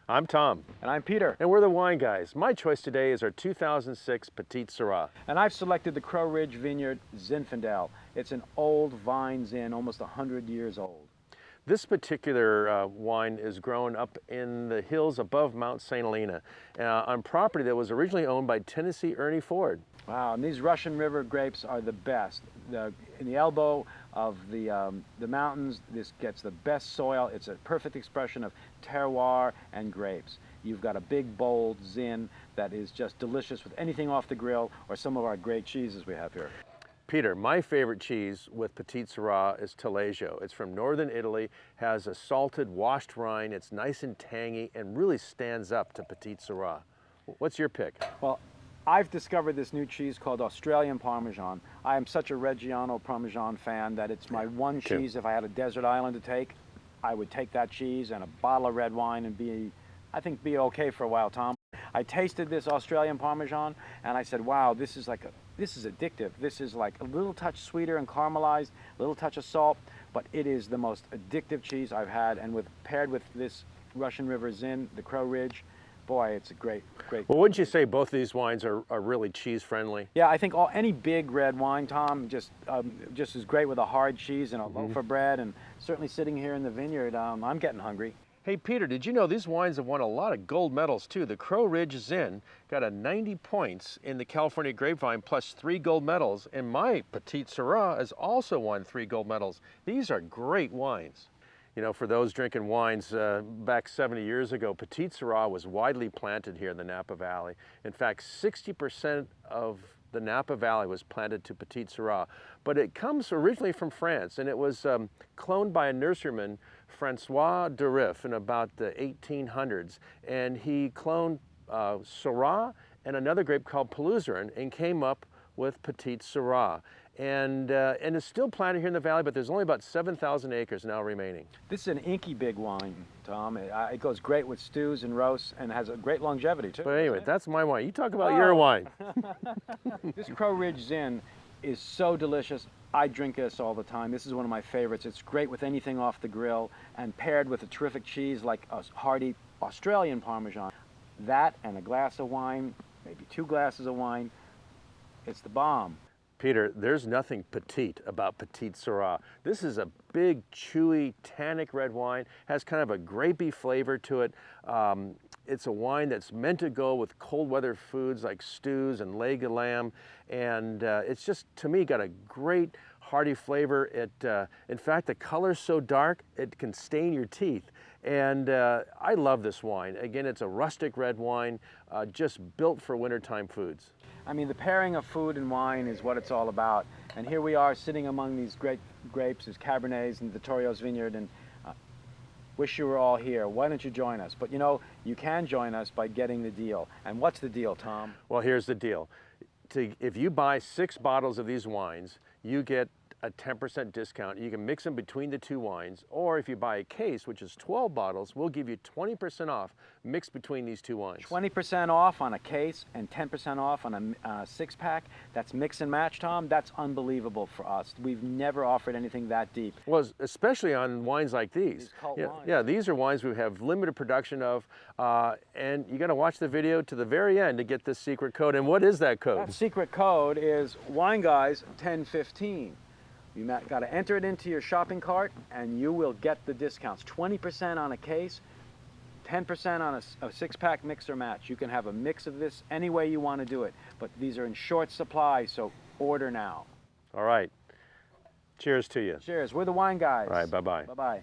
I'm Tom. And I'm Peter. And we're the Wine Guys. My choice today is our 2006 Petite Sirah. And I've selected the Crow Ridge Vineyard Zinfandel. It's an old vine Zin, almost 100 years old. This particular wine is grown up in the hills above Mount St. Helena on property that was originally owned by Tennessee Ernie Ford. Wow, and these Russian River grapes are the best. In the elbow of the mountains, this gets the best soil. It's a perfect expression of terroir and grapes. You've got a big, bold Zin that is just delicious with anything off the grill or some of our great cheeses we have here. Peter, my favorite cheese with Petite Sirah is Taleggio. It's from northern Italy, has a salted, washed rind. It's nice and tangy and really stands up to Petite Sirah. What's your pick? Well, I've discovered this new cheese called Australian Parmesan. I am such a Reggiano Parmesan fan that it's my one cheese. If I had a desert island to take, I would take that cheese and a bottle of red wine and be okay for a while, Tom. I tasted this Australian Parmesan and I said, wow, this is addictive. This is like a little touch sweeter and caramelized, a little touch of salt, but it is the most addictive cheese I've had. And paired with this Russian River Zin, the Crow Ridge, boy, it's a great. Well, wouldn't you say both these wines are really cheese friendly? Yeah, I think any big red wine, Tom, just is great with a hard cheese and a loaf of bread. And certainly sitting here in the vineyard, I'm getting hungry. Hey Peter, did you know these wines have won a lot of gold medals too? The Crow Ridge Zin got a 90 points in the California Grapevine plus 3 gold medals, and my Petite Sirah has also won 3 gold medals. These are great wines. You know, for those drinking wines, back 70 years ago, Petite Sirah was widely planted here in the Napa Valley. In fact, 60% of the Napa Valley was planted to Petite Sirah, but it comes originally from France, and it was cloned by a nurseryman, Francois de Riff, in about the 1800s, and he cloned Syrah and another grape called Pelusiran and came up with Petite Sirah. And it's still planted here in the valley, but there's only about 7,000 acres now remaining. This is an inky big wine, Tom. It goes great with stews and roasts and has a great longevity too. But anyway, that's my wine. You talk about your wine. This Crow Ridge Zin is so delicious. I drink this all the time. This is one of my favorites. It's great with anything off the grill and paired with a terrific cheese like a hearty Australian Parmesan. That and a glass of wine, maybe 2 glasses of wine, it's the bomb. Peter, there's nothing petite about Petite Sirah. This is a big, chewy, tannic red wine, has kind of a grapey flavor to it. It's a wine that's meant to go with cold weather foods like stews and leg of lamb, and it's just, to me, got a great hearty flavor. In fact, the color's so dark, it can stain your teeth. And I love this wine. Again, it's a rustic red wine, just built for wintertime foods. I mean, the pairing of food and wine is what it's all about. And here we are sitting among these great grapes, these Cabernets in Vittorio's vineyard, and wish you were all here. Why don't you join us? But you know, you can join us by getting the deal. And what's the deal, Tom? Well, here's the deal. If you buy 6 bottles of these wines, you get a 10% discount. You can mix them between the 2 wines, or if you buy a case, which is 12 bottles, we'll give you 20% off mixed between these 2 wines. 20% off on a case and 10% off on a 6-pack. That's mix and match, Tom. That's unbelievable for us. We've never offered anything that deep. Well, especially on wines like these. Wines. Yeah, these are wines we have limited production of, and you got to watch the video to the very end to get this secret code. And what is that code? That secret code is Wine Guys 1015. You got to enter it into your shopping cart and you will get the discounts. 20% on a case, 10% on a 6-pack mix or match. You can have a mix of this any way you want to do it, but these are in short supply, so order now. All right. Cheers to you. Cheers. We're the Wine Guys. All right, bye-bye. Bye-bye.